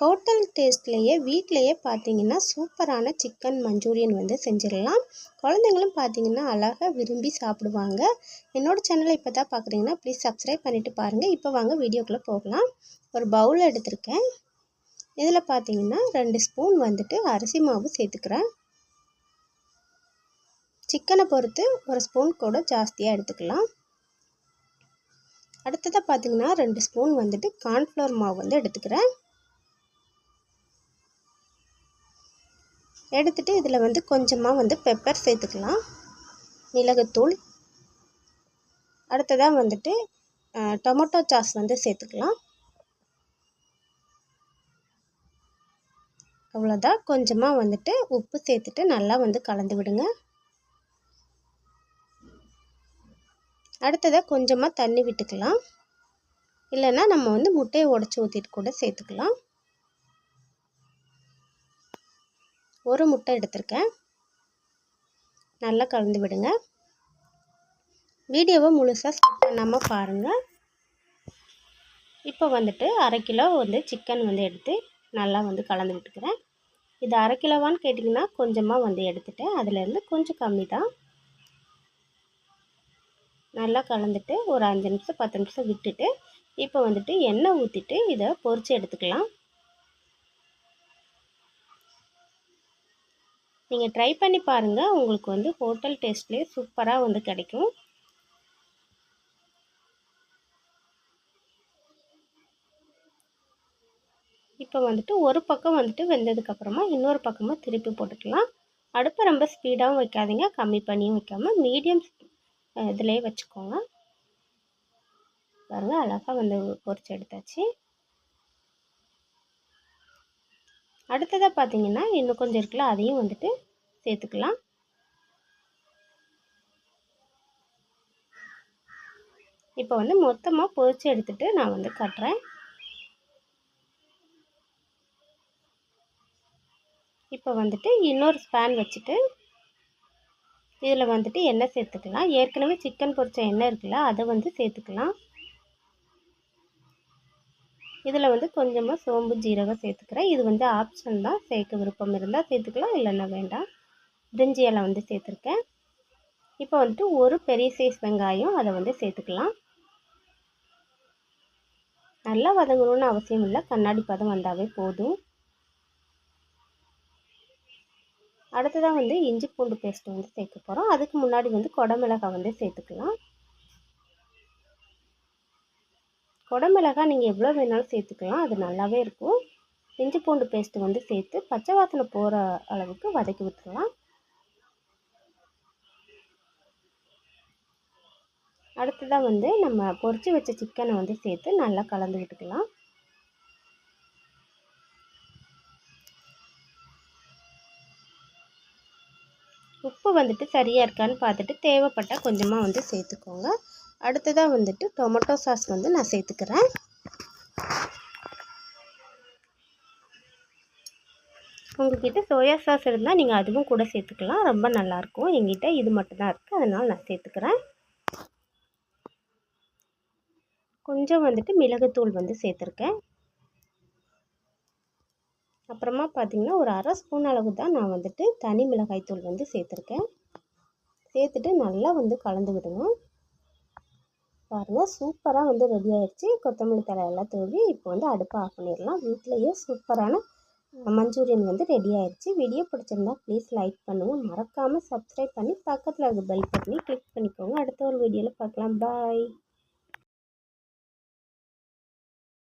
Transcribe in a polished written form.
Hotel டேஸ்ட்லேயே வீட்டிலையே பார்த்தீங்கன்னா சூப்பரான சிக்கன் மஞ்சூரியன் வந்து செஞ்சிடலாம். குழந்தைங்களும் பார்த்தீங்கன்னா அழகாக விரும்பி சாப்பிடுவாங்க. என்னோடய சேனலை இப்போ தான் பார்க்குறீங்கன்னா ப்ளீஸ் சப்ஸ்கிரைப் பண்ணிவிட்டு பாருங்கள். இப்போ வாங்க வீடியோக்குள்ளே போகலாம். ஒரு பவுல் எடுத்திருக்கேன். இதில் பார்த்தீங்கன்னா 2 ஸ்பூன் வந்துட்டு அரிசி மாவு சேர்த்துக்கிறேன். சிக்கனை பொறுத்து ஒரு ஸ்பூன் கூட ஜாஸ்தியாக எடுத்துக்கலாம். அடுத்ததாக பார்த்தீங்கன்னா 2 ஸ்பூன் வந்துட்டு கார்ன்ஃப்ளவர் மாவு வந்து எடுத்துக்கிறேன். எடுத்துகிட்டு இதில் வந்து கொஞ்சமாக வந்து பெப்பர் சேர்த்துக்கலாம், மிளகுத்தூள். அடுத்ததாக வந்துட்டு டொமேட்டோ சாஸ் வந்து சேர்த்துக்கலாம். அவ்வளோதான். கொஞ்சமாக வந்துட்டு உப்பு சேர்த்துட்டு நல்லா வந்து கலந்து விடுங்க. அடுத்ததாக கொஞ்சமாக தண்ணி விட்டுக்கலாம். இல்லைன்னா நம்ம வந்து முட்டையை உடச்சி ஊற்றிட்டு கூட சேர்த்துக்கலாம். ஒரு முட்டை எடுத்திருக்கேன். நல்லா கலந்து விடுங்க. வீடியோவை முழுசாக ஸ்கிப் பண்ணாமல் பாருங்கள். இப்போ வந்துட்டு 1/2 கிலோ வந்து சிக்கன் வந்து எடுத்து நல்லா வந்து கலந்து விட்டுக்கிறேன். இது 1/2 கிலோவான்னு கேட்டிங்கன்னா கொஞ்சமாக வந்து எடுத்துட்டேன். அதிலேருந்து கொஞ்சம் கம்மி தான். நல்லா கலந்துட்டு ஒரு 5 நிமிஷம் 10 நிமிஷம் விட்டுட்டு இப்போ வந்துட்டு எண்ணெய் ஊற்றிட்டு இதை பொரித்து எடுத்துக்கலாம். நீங்கள் ட்ரை பண்ணி பாருங்கள். உங்களுக்கு வந்து ஹோட்டல் டேஸ்ட்லேயே சூப்பராக வந்து கிடைக்கும். இப்போ வந்துட்டு ஒரு பக்கம் வந்துட்டு வெந்ததுக்கப்புறமா இன்னொரு பக்கமாக திருப்பி போட்டுக்கலாம். அடுப்பை ரொம்ப ஸ்பீடாகவும் வைக்காதீங்க, கம்மி பண்ணியும் வைக்காமல் மீடியம் இதிலே வச்சுக்கோங்க. பாருங்கள், அழகாக வந்து பொரிச்சு எடுத்தாச்சு. அடுத்ததாக பார்த்தீங்கன்னா இன்னும் கொஞ்சம் இருக்குல்ல, அதையும் வந்துட்டு சேர்த்துக்கலாம். இப்போ வந்து மொத்தமாக பொரிச்சு எடுத்துகிட்டு நான் வந்து காட்டுறேன். இப்போ வந்துட்டு இன்னொரு ஸ்பேன் வச்சுட்டு இதில் வந்துட்டு எண்ணெய் சேர்த்துக்கலாம். ஏற்கனவே சிக்கன் பொரிச்ச எண்ணெய் இருக்குல்ல, அதை வந்து சேர்த்துக்கலாம். இதில் வந்து கொஞ்சமாக சோம்பு ஜீரகம் சேர்த்துக்கிறேன். இது வந்து ஆப்ஷன் தான், சேர்க்க விருப்பம் இருந்தால் சேர்த்துக்கலாம், இல்லைன்னா வேண்டாம். பிரிஞ்சி இலை வந்து சேர்த்துருக்கேன். இப்போ வந்துட்டு ஒரு பெரிய சைஸ் வெங்காயம், அதை வந்து சேர்த்துக்கலாம். நல்லா வதங்கணும்னு அவசியம் இல்லை, கண்ணாடி பதம் வந்தாவே போதும். அடுத்ததாக வந்து இஞ்சி பூண்டு பேஸ்ட்டு வந்து சேர்க்க போகிறோம். அதுக்கு முன்னாடி வந்து குடமிளகாய் வந்து சேர்த்துக்கலாம். குடமிளகாய் நீங்கள் எவ்வளோ வேணாலும் சேர்த்துக்கலாம், அது நல்லாவே இருக்கும். இஞ்சி பூண்டு பேஸ்ட்டு வந்து சேர்த்து பச்சை வாசனை போகிற அளவுக்கு வதக்கி விட்டுடலாம். அடுத்ததாக வந்து நம்ம பொரிச்சு வச்ச சிக்கனை வந்து சேர்த்து நல்லா கலந்து விட்டுக்கலாம். உப்பு வந்துட்டு சரியாக இருக்கான்னு பார்த்துட்டு தேவைப்பட்டால் கொஞ்சமாக வந்து சேர்த்துக்கோங்க. அடுத்ததாக வந்துட்டு டொமேட்டோ சாஸ் வந்து நான் சேர்த்துக்கிறேன். உங்கள்கிட்ட சோயா சாஸ் இருந்தால் நீங்கள் அதுவும் கூட சேர்த்துக்கலாம், ரொம்ப நல்லாயிருக்கும். எங்கிட்ட இது மட்டும்தான் இருக்குது, அதனால் நான் சேர்த்துக்கிறேன். கொஞ்சம் வந்துட்டு மிளகுத்தூள் வந்து சேர்த்துருக்கேன். அப்புறமா பார்த்திங்கன்னா ஒரு 1/2 ஸ்பூன் அளவு தான் நான் வந்துட்டு தனி மிளகாய்த்தூள் வந்து சேர்த்துருக்கேன். சேர்த்துட்டு நல்லா வந்து கலந்து விடுங்க. பாருங்கள், சூப்பராக வந்து ரெடி ஆகிடுச்சு. கொத்தமல்லி தழை எல்லாம் தூவி இப்போ வந்து அடுப்பை ஆஃப் பண்ணிடலாம். வீட்டிலையே சூப்பரான மஞ்சூரியன் வந்து ரெடி ஆகிடுச்சு. வீடியோ பிடிச்சிருந்தா ப்ளீஸ் லைக் பண்ணுங்கள். மறக்காமல் சப்ஸ்கிரைப் பண்ணி பக்கத்தில் இருக்க பெல் பட்டனை கிளிக் பண்ணிக்கோங்க. அடுத்த ஒரு வீடியோவில் பார்க்கலாம். பாய்.